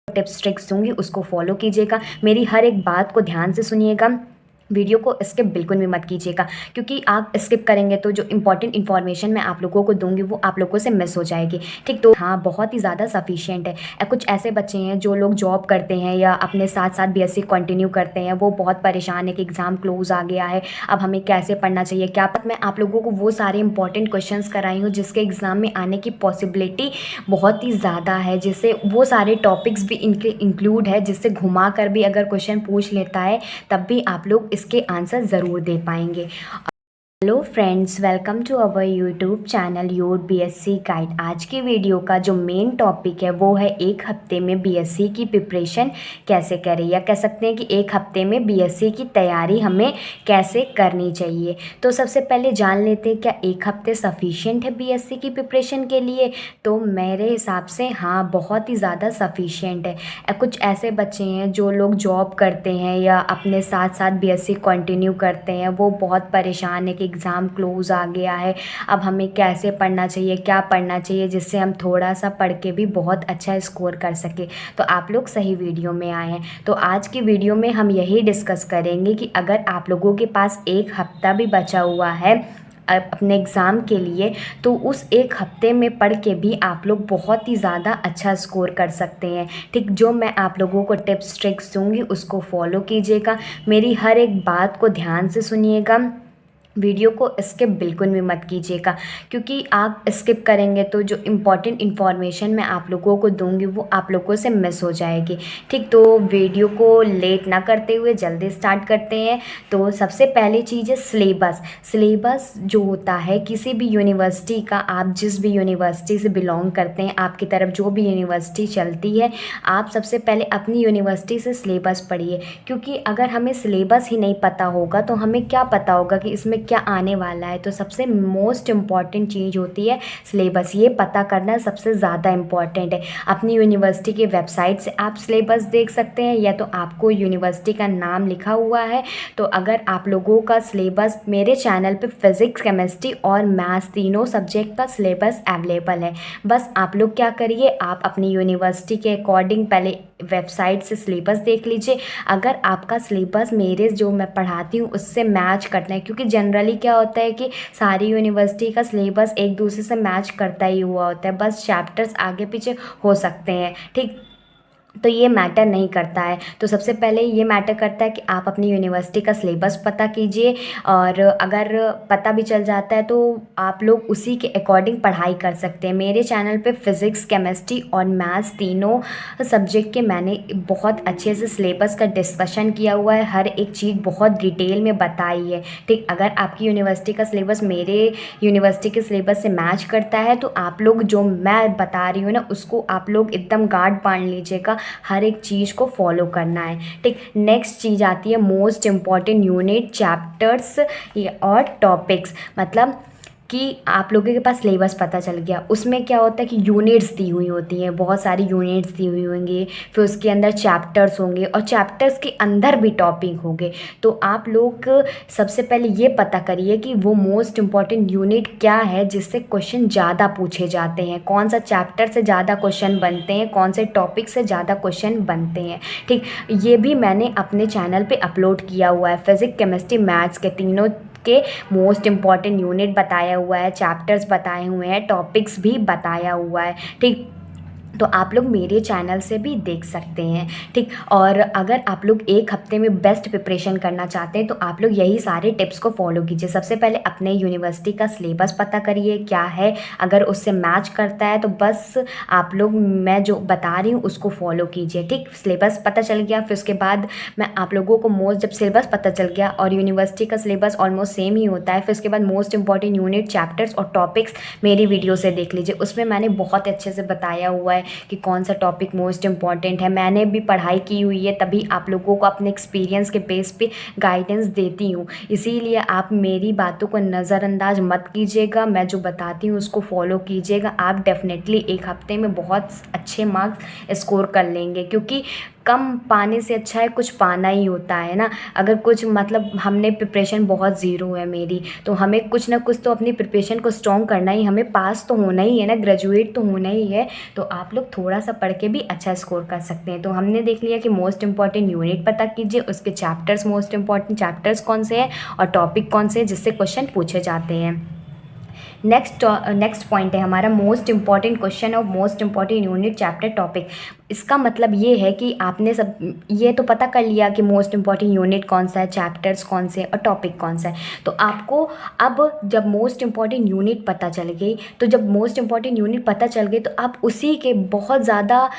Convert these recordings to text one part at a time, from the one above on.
Tips tricks दूंगी उसको follow कीजिएगा। मेरी हर एक बात को ध्यान से सुनिएगा। वीडियो को स्किप बिल्कुल भी मत कीजिएगा, क्योंकि आप स्किप करेंगे तो जो इंपॉर्टेंट इन्फॉर्मेशन मैं आप लोगों को दूंगी वो आप लोगों से मिस हो जाएगी। ठीक, तो हाँ, बहुत ही ज़्यादा सफिशिएंट है। कुछ ऐसे बच्चे हैं जो लोग जॉब करते हैं या अपने साथ साथ बीएससी कंटिन्यू करते हैं, वो बहुत परेशान है कि एग्ज़ाम क्लोज आ गया है, अब हमें कैसे पढ़ना चाहिए क्या पता। मैं आप लोगों को वो सारे इंपॉर्टेंट क्वेश्चंस कराई हूँ जिसके एग्ज़ाम में आने की पॉसिबिलिटी बहुत ही ज़्यादा है, जिससे वो सारे टॉपिक्स भी इनके इंक्लूड है, जिससे घुमा कर भी अगर क्वेश्चन पूछ लेता है तब भी आप लोग इसके आंसर ज़रूर दे पाएंगे। Hello friends, welcome to our YouTube channel your BSc guide. आज की वीडियो का जो मेन टॉपिक है वो है एक हफ्ते में बीएससी की प्रिपरेशन कैसे करें, या कह सकते हैं कि एक हफ्ते में बीएससी की तैयारी हमें कैसे करनी चाहिए। तो सबसे पहले जान लेते हैं क्या एक हफ्ते सफिशिएंट है बीएससी की प्रिपरेशन के लिए। तो मेरे हिसाब से हाँ, बहुत ही ज़्यादा सफिशिएंट है। कुछ ऐसे बच्चे हैं जो लोग जॉब करते हैं या अपने साथ साथ बीएससी कंटिन्यू करते हैं, वो बहुत परेशान है कि एग्ज़ाम क्लोज आ गया है, अब हमें कैसे पढ़ना चाहिए क्या पढ़ना चाहिए, जिससे हम थोड़ा सा पढ़ के भी बहुत अच्छा स्कोर कर सके। तो आप लोग सही वीडियो में आए हैं। तो आज की वीडियो में हम यही डिस्कस करेंगे कि अगर आप लोगों के पास एक हफ्ता भी बचा हुआ है अपने एग्ज़ाम के लिए, तो उस एक हफ्ते में पढ़ के भी आप लोग बहुत ही ज़्यादा अच्छा स्कोर कर सकते हैं। ठीक, जो मैं आप लोगों को टिप्स ट्रिक्स दूंगी उसको फॉलो कीजिएगा। मेरी हर एक बात को ध्यान से सुनिएगा। वीडियो को स्किप बिल्कुल भी मत कीजिएगा, क्योंकि आप स्किप करेंगे तो जो इम्पॉर्टेंट इन्फॉर्मेशन मैं आप लोगों को दूंगी वो आप लोगों से मिस हो जाएगी। ठीक, तो वीडियो को लेट ना करते हुए जल्दी स्टार्ट करते हैं। तो सबसे पहली चीज़ है सिलेबस। सिलेबस जो होता है किसी भी यूनिवर्सिटी का, आप जिस भी यूनिवर्सिटी से बिलोंग करते हैं, आपकी तरफ जो भी यूनिवर्सिटी चलती है, आप सबसे पहले अपनी यूनिवर्सिटी से सिलेबस पढ़िए। क्योंकि अगर हमें सिलेबस ही नहीं पता होगा तो हमें क्या पता होगा कि इसमें क्या आने वाला है। तो सबसे मोस्ट इम्पॉर्टेंट चीज़ होती है सिलेबस, ये पता करना सबसे ज़्यादा इम्पॉर्टेंट है। अपनी यूनिवर्सिटी के वेबसाइट से आप सिलेबस देख सकते हैं, या तो आपको यूनिवर्सिटी का नाम लिखा हुआ है। तो अगर आप लोगों का सिलेबस, मेरे चैनल पे फिज़िक्स केमिस्ट्री और मैथ्स तीनों सब्जेक्ट का सिलेबस अवेलेबल है। बस आप लोग क्या करिए, आप अपनी यूनिवर्सिटी के अकॉर्डिंग पहले वेबसाइट से सिलेबस देख लीजिए। अगर आपका सिलेबस मेरे जो मैं पढ़ाती हूँ उससे मैच करना है, क्योंकि जनरली क्या होता है कि सारी यूनिवर्सिटी का सिलेबस एक दूसरे से मैच करता ही हुआ होता है, बस चैप्टर्स आगे पीछे हो सकते हैं। ठीक, तो ये मैटर नहीं करता है। तो सबसे पहले ये मैटर करता है कि आप अपनी यूनिवर्सिटी का सिलेबस पता कीजिए, और अगर पता भी चल जाता है तो आप लोग उसी के अकॉर्डिंग पढ़ाई कर सकते हैं। मेरे चैनल पे फिज़िक्स केमिस्ट्री और मैथ्स तीनों सब्जेक्ट के मैंने बहुत अच्छे से सिलेबस का डिस्कशन किया हुआ है, हर एक चीज़ बहुत डिटेल में बताई है। ठीक, अगर आपकी यूनिवर्सिटी का सिलेबस मेरे यूनिवर्सिटी के सिलेबस से मैच करता है तो आप लोग जो मैं बता रही हूँ ना उसको आप लोग एकदम गार्ड बांध लीजिएगा, हर एक चीज़ को फॉलो करना है। ठीक, नेक्स्ट चीज़ आती है मोस्ट इम्पॉर्टेंट यूनिट, चैप्टर्स और टॉपिक्स। मतलब कि आप लोगों के पास सिलेबस पता चल गया, उसमें क्या होता है कि यूनिट्स दी हुई होती हैं, बहुत सारी यूनिट्स दी हुई होंगी, फिर उसके अंदर चैप्टर्स होंगे और चैप्टर्स के अंदर भी टॉपिक होंगे। तो आप लोग सबसे पहले ये पता करिए कि वो मोस्ट इम्पॉर्टेंट यूनिट क्या है जिससे क्वेश्चन ज़्यादा पूछे जाते हैं, कौन सा चैप्टर से ज़्यादा क्वेश्चन बनते हैं, कौन से टॉपिक से ज़्यादा क्वेश्चन बनते हैं। ठीक, ये भी मैंने अपने चैनल पे अपलोड किया हुआ है। फिज़िक्स केमिस्ट्री मैथ्स के तीनों के मोस्ट इम्पॉर्टेंट यूनिट बताया हुआ है, चैप्टर्स बताए हुए हैं, टॉपिक्स भी बताया हुआ है। ठीक, तो आप लोग मेरे चैनल से भी देख सकते हैं। ठीक, और अगर आप लोग एक हफ्ते में बेस्ट प्रिपरेशन करना चाहते हैं तो आप लोग यही सारे टिप्स को फॉलो कीजिए। सबसे पहले अपने यूनिवर्सिटी का सिलेबस पता करिए क्या है, अगर उससे मैच करता है तो बस आप लोग मैं जो बता रही हूँ उसको फॉलो कीजिए। ठीक, सिलेबस पता चल गया, फिर उसके बाद मैं आप लोगों को जब सिलेबस पता चल गया और यूनिवर्सिटी का सिलेबस ऑलमोस्ट सेम ही होता है, फिर उसके बाद मोस्ट इंपॉर्टेंट यूनिट, चैप्टर्स और टॉपिक्स मेरी वीडियो से देख लीजिए। उसमें मैंने बहुत अच्छे से बताया हुआ है कि कौन सा टॉपिक मोस्ट इम्पॉर्टेंट है। मैंने भी पढ़ाई की हुई है, तभी आप लोगों को अपने एक्सपीरियंस के बेस पे गाइडेंस देती हूँ। इसीलिए आप मेरी बातों को नज़रअंदाज मत कीजिएगा, मैं जो बताती हूँ उसको फॉलो कीजिएगा। आप डेफिनेटली एक हफ्ते में बहुत अच्छे मार्क्स स्कोर कर लेंगे, क्योंकि कम पाने से अच्छा है कुछ पाना ही होता है ना। अगर कुछ मतलब हमने प्रिपरेशन बहुत ज़ीरो है मेरी, तो हमें कुछ ना कुछ तो अपनी प्रिपरेशन को स्ट्रॉन्ग करना ही, हमें पास तो होना ही है ना, ग्रेजुएट तो होना ही है। तो आप लोग थोड़ा सा पढ़ के भी अच्छा स्कोर कर सकते हैं। तो हमने देख लिया कि मोस्ट इंपॉर्टेंट यूनिट पता कीजिए, उसके चैप्टर्स, मोस्ट इंपॉर्टेंट चैप्टर्स कौन से हैं और टॉपिक कौन से हैं जिससे क्वेश्चन पूछे जाते हैं। नेक्स्ट पॉइंट है हमारा मोस्ट इंपॉर्टेंट क्वेश्चन और most important unit chapter topic. इसका मतलब ये है कि आपने सब ये तो पता कर लिया कि मोस्ट इंपॉर्टेंट यूनिट कौन सा है, चैप्टर्स कौन से और टॉपिक कौन सा है। तो आपको अब जब मोस्ट इंपॉर्टेंट यूनिट पता चल गई, तो जब मोस्ट इंपॉर्टेंट यूनिट पता चल गई तो आप उसी के बहुत ज़्यादा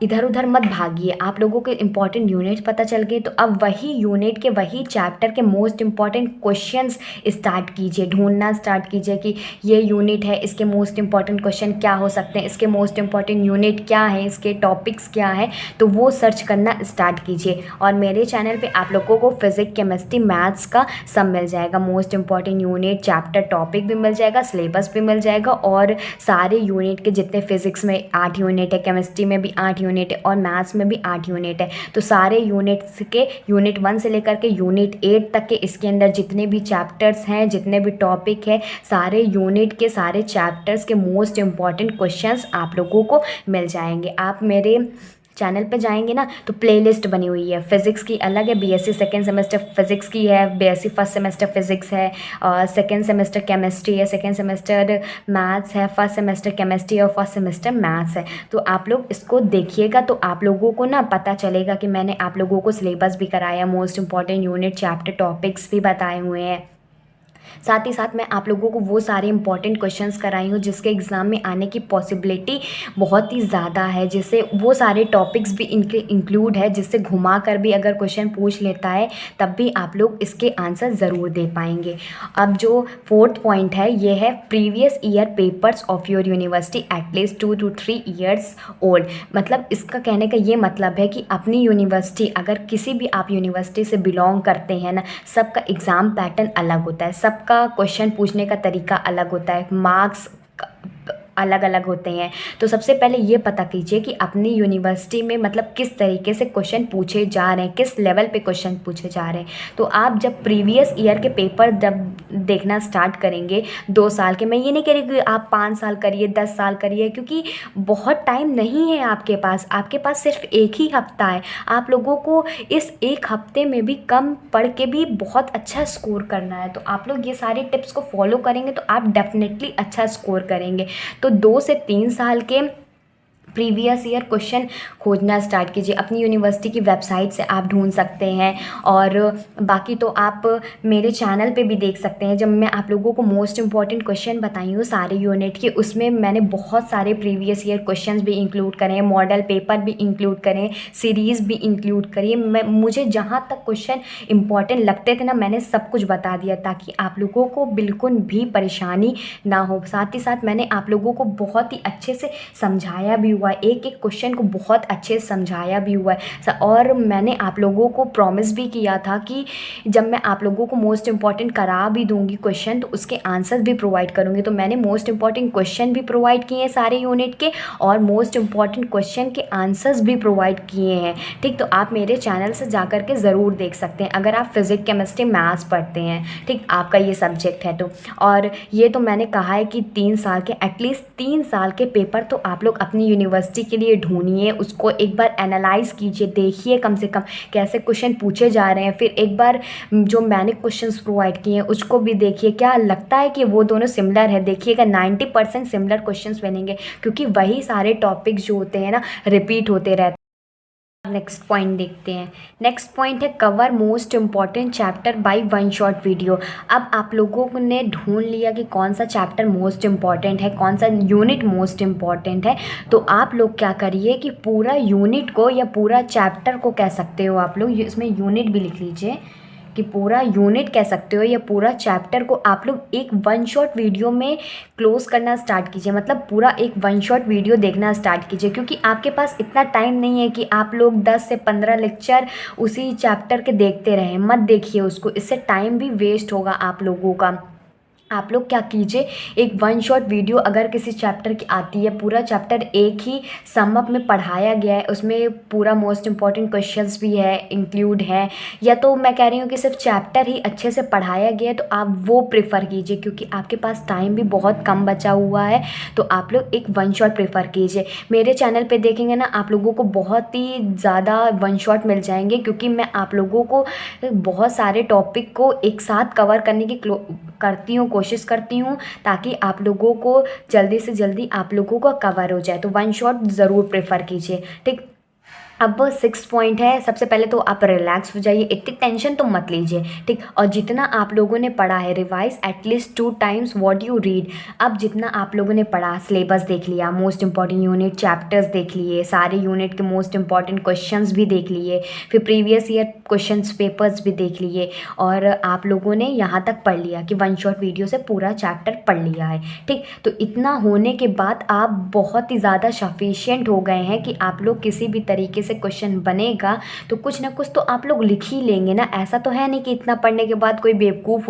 इधर उधर मत भागिए। आप लोगों के इंपॉर्टेंट यूनिट्स पता चल गए तो अब वही यूनिट के, वही चैप्टर के मोस्ट इंपॉर्टेंट क्वेश्चंस स्टार्ट कीजिए, ढूंढना स्टार्ट कीजिए कि ये यूनिट है, इसके मोस्ट इंपॉर्टेंट क्वेश्चन क्या हो सकते हैं, इसके मोस्ट इंपॉर्टेंट यूनिट क्या है, इसके टॉपिक्स क्या है। तो वो सर्च करना स्टार्ट कीजिए। और मेरे चैनल पे आप लोगों को फिजिक्स, केमिस्ट्री, मैथ्स का सब मिल जाएगा। Most important unit, chapter, topic भी मिल जाएगा, सिलेबस भी मिल जाएगा और सारे यूनिट के जितने, फिजिक्स में 8 यूनिट है, केमिस्ट्री में भी 8 यूनिट है और मैथ्स में भी 8 यूनिट है। तो सारे यूनिट्स के यूनिट 1 से लेकर के यूनिट 8 तक के इसके अंदर जितने भी चैप्टर्स हैं, जितने भी टॉपिक है, सारे यूनिट के, सारे चैप्टर्स के मोस्ट इंपॉर्टेंट क्वेश्चंस आप लोगों को मिल जाएंगे। आप मेरे चैनल पे जाएंगे ना तो प्लेलिस्ट बनी हुई है। फिज़िक्स की अलग है, बीएससी सेकेंड सेमेस्टर फिज़िक्स की है, बीएससी फर्स्ट सेमेस्टर फिज़िक्स है, और सेकेंड सेमेस्टर केमिस्ट्री है, सेकेंड सेमेस्टर मैथ्स है, फर्स्ट सेमेस्टर केमिस्ट्री और फर्स्ट सेमेस्टर मैथ्स है। तो आप लोग इसको देखिएगा तो आप लोगों को ना पता चलेगा कि मैंने आप लोगों को सिलेबस भी कराया, most important unit, chapter, topics भी बताए हुए हैं। साथ ही साथ मैं आप लोगों को वो सारे इंपॉर्टेंट क्वेश्चंस कराई हूँ जिसके एग्ज़ाम में आने की पॉसिबिलिटी बहुत ही ज़्यादा है, जिससे वो सारे टॉपिक्स भी इनके इंक्लूड है, जिससे घुमा कर भी अगर क्वेश्चन पूछ लेता है तब भी आप लोग इसके आंसर ज़रूर दे पाएंगे। अब जो 4th पॉइंट है ये है previous year papers of your university at least 2 to 3 years old. मतलब इसका कहने का ये मतलब है कि अपनी यूनिवर्सिटी, अगर किसी भी आप यूनिवर्सिटी से बिलोंग करते हैं ना, सबका एग्ज़ाम पैटर्न अलग होता है, सबका क्वेश्चन पूछने का तरीका अलग होता है, मार्क्स अलग अलग होते हैं। तो सबसे पहले ये पता कीजिए कि अपनी यूनिवर्सिटी में मतलब किस तरीके से क्वेश्चन पूछे जा रहे हैं, किस लेवल पे क्वेश्चन पूछे जा रहे हैं। तो आप जब प्रीवियस ईयर के पेपर जब देखना स्टार्ट करेंगे 2 साल के, मैं ये नहीं कह रही कि आप 5 साल करिए, 10 साल करिए, क्योंकि बहुत टाइम नहीं है आपके पास सिर्फ एक ही हफ्ता है। आप लोगों को इस एक हफ्ते में भी कम पढ़ के भी बहुत अच्छा स्कोर करना है। तो आप लोग ये सारे टिप्स को फॉलो करेंगे तो आप डेफिनेटली अच्छा स्कोर करेंगे। तो 2 से 3 साल के प्रीवियस ईयर क्वेश्चन खोजना स्टार्ट कीजिए। अपनी यूनिवर्सिटी की वेबसाइट से आप ढूंढ सकते हैं और बाकी तो आप मेरे चैनल पे भी देख सकते हैं। जब मैं आप लोगों को मोस्ट इंपॉर्टेंट क्वेश्चन बताई हूँ सारे यूनिट के, उसमें मैंने बहुत सारे प्रीवियस ईयर क्वेश्चंस भी इंक्लूड करें, मॉडल पेपर भी इंक्लूड करें, सीरीज़ भी इंक्लूड करिए। मुझे जहाँ तक क्वेश्चन इंपॉर्टेंट लगते थे ना, मैंने सब कुछ बता दिया ताकि आप लोगों को बिल्कुल भी परेशानी ना हो। साथ ही साथ मैंने आप लोगों को बहुत ही अच्छे से समझाया भी हुआ, एक एक क्वेश्चन को बहुत अच्छे से समझाया भी हुआ है। और मैंने आप लोगों को प्रॉमिस भी किया था कि जब मैं आप लोगों को मोस्ट इंपॉर्टेंट करा भी दूंगी क्वेश्चन तो उसके आंसर्स भी प्रोवाइड करूंगी। तो मैंने मोस्ट इंपॉर्टेंट क्वेश्चन भी प्रोवाइड किए हैं सारे यूनिट के और मोस्ट इंपॉर्टेंट क्वेश्चन के आंसर्स भी प्रोवाइड किए हैं। ठीक, तो आप मेरे चैनल से जा कर के ज़रूर देख सकते हैं अगर आप फिजिक्स, केमिस्ट्री, मैथ्स पढ़ते हैं। ठीक, आपका ये सब्जेक्ट है तो। और ये तो मैंने कहा है कि 3 साल के, एटलीस्ट 3 साल के पेपर तो आप लोग अपनी यूनिवर्सिटी के लिए ढूंढिए, उसको एक बार एनालाइज कीजिए, देखिए कम से कम कैसे क्वेश्चन पूछे जा रहे हैं। फिर एक बार जो मैंने क्वेश्चंस प्रोवाइड किए हैं उसको भी देखिए, क्या लगता है कि वो दोनों सिमिलर है। देखिएगा 90% सिमिलर क्वेश्चंस बनेंगे क्योंकि वही सारे टॉपिक्स जो होते हैं ना रिपीट होते रहते हैं। नेक्स्ट पॉइंट देखते हैं। नेक्स्ट पॉइंट है cover most important chapter by 1 short video. अब आप लोगों ने ढूंढ लिया कि कौन सा चैप्टर मोस्ट इम्पॉर्टेंट है, कौन सा यूनिट मोस्ट इम्पॉर्टेंट है। तो आप लोग क्या करिए कि पूरा यूनिट को या पूरा चैप्टर को कह सकते हो आप लोग, इसमें यूनिट भी लिख लीजिए कि पूरा यूनिट कह सकते हो या पूरा चैप्टर को आप लोग एक 1 शॉट वीडियो में क्लोज करना स्टार्ट कीजिए। मतलब पूरा एक 1 शॉट वीडियो देखना स्टार्ट कीजिए क्योंकि आपके पास इतना टाइम नहीं है कि आप लोग 10 से 15 लेक्चर उसी चैप्टर के देखते रहें। मत देखिए उसको, इससे टाइम भी वेस्ट होगा आप लोगों का। आप लोग क्या कीजिए, एक वन शॉट वीडियो अगर किसी चैप्टर की आती है, पूरा चैप्टर एक ही सम अप में पढ़ाया गया है, उसमें पूरा मोस्ट इम्पॉर्टेंट क्वेश्चंस भी है इंक्लूड है, या तो मैं कह रही हूँ कि सिर्फ चैप्टर ही अच्छे से पढ़ाया गया है, तो आप वो प्रेफर कीजिए क्योंकि आपके पास टाइम भी बहुत कम बचा हुआ है। तो आप लोग एक वन शॉट प्रेफर कीजिए। मेरे चैनल पे देखेंगे ना, आप लोगों को बहुत ही ज़्यादा वन शॉट मिल जाएंगे क्योंकि मैं आप लोगों को बहुत सारे टॉपिक को एक साथ कवर करने की करती हूँ, कोशिश करती हूँ, ताकि आप लोगों को जल्दी से जल्दी आप लोगों का कवर हो जाए। तो वन शॉट ज़रूर प्रेफर कीजिए, ठीक। अब 6 पॉइंट है, सबसे पहले तो आप रिलैक्स हो जाइए, इतनी टेंशन तो मत लीजिए, ठीक। और जितना आप लोगों ने पढ़ा है, revise at least 2 times what you read. अब जितना आप लोगों ने पढ़ा, सिलेबस देख लिया, मोस्ट इंपॉर्टेंट यूनिट चैप्टर्स देख लिए, सारे यूनिट के मोस्ट इंपॉर्टेंट क्वेश्चंस भी देख लिए, फिर प्रीवियस ईयर क्वेश्चंस पेपर्स भी देख लिए, और आप लोगों ने यहाँ तक पढ़ लिया कि वन शॉट वीडियो से पूरा चैप्टर पढ़ लिया है, ठीक। तो इतना होने के बाद आप बहुत ही ज़्यादा सफिशिएंट हो गए हैं कि आप लोग किसी भी तरीके से क्वेश्चन बनेगा तो कुछ ना कुछ तो आप लोग लिख ही लेंगे ना। ऐसा तो है नहीं कि इतना पढ़ने के बाद कोई बेवकूफ़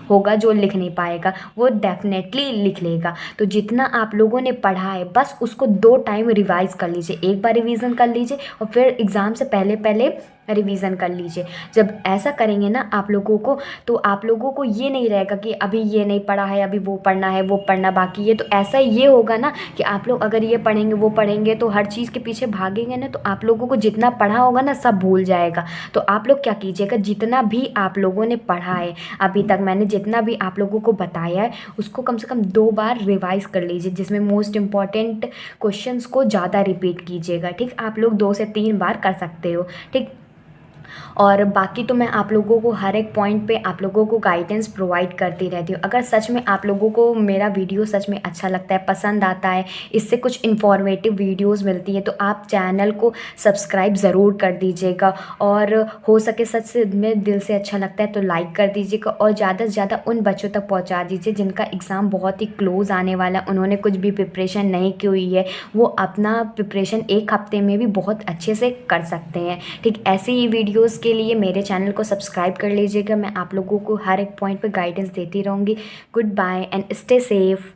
होगा जो लिख नहीं पाएगा, वो डेफिनेटली लिख लेगा। तो जितना आप लोगों ने पढ़ा है बस उसको 2 टाइम रिवाइज कर लीजिए, एक बार रिवीजन कर लीजिए और फिर एग्ज़ाम से पहले पहले रिवीजन कर लीजिए। जब ऐसा करेंगे ना आप लोगों को, तो आप लोगों को ये नहीं रहेगा कि अभी ये नहीं पढ़ा है, अभी वो पढ़ना है, वो पढ़ना बाकी है। तो ऐसा ये होगा ना कि आप लोग अगर ये पढ़ेंगे वो पढ़ेंगे तो हर चीज़ के पीछे भागेंगे ना, तो आप लोगों को जितना पढ़ा होगा ना सब भूल जाएगा। तो आप लोग क्या कीजिएगा, जितना भी आप लोगों ने पढ़ा है अभी तक, मैंने जितना भी आप लोगों को बताया है उसको कम से कम 2 बार रिवाइज कर लीजिए, जिसमें मोस्ट इम्पॉर्टेंट क्वेश्चंस को ज़्यादा रिपीट कीजिएगा, ठीक। आप लोग 2 से 3 बार कर सकते हो, ठीक। और बाकी तो मैं आप लोगों को हर एक पॉइंट पे आप लोगों को गाइडेंस प्रोवाइड करती रहती हूँ। अगर सच में आप लोगों को मेरा वीडियो सच में अच्छा लगता है, पसंद आता है, इससे कुछ इन्फॉर्मेटिव वीडियोस मिलती है, तो आप चैनल को सब्सक्राइब ज़रूर कर दीजिएगा। और हो सके सच से में दिल से अच्छा लगता है तो लाइक कर दीजिएगा, और ज़्यादा से ज़्यादा उन बच्चों तक पहुँचा दीजिए जिनका एग्ज़ाम बहुत ही क्लोज़ आने वाला है, उन्होंने कुछ भी प्रिपरेशन नहीं की हुई है, वो अपना प्रिपरेशन 1 हफ्ते में भी बहुत अच्छे से कर सकते हैं, ठीक। ऐसे ही वीडियोस के लिए मेरे चैनल को सब्सक्राइब कर लीजिएगा। मैं आप लोगों को हर एक पॉइंट पे गाइडेंस देती रहूँगी। Good bye and stay safe.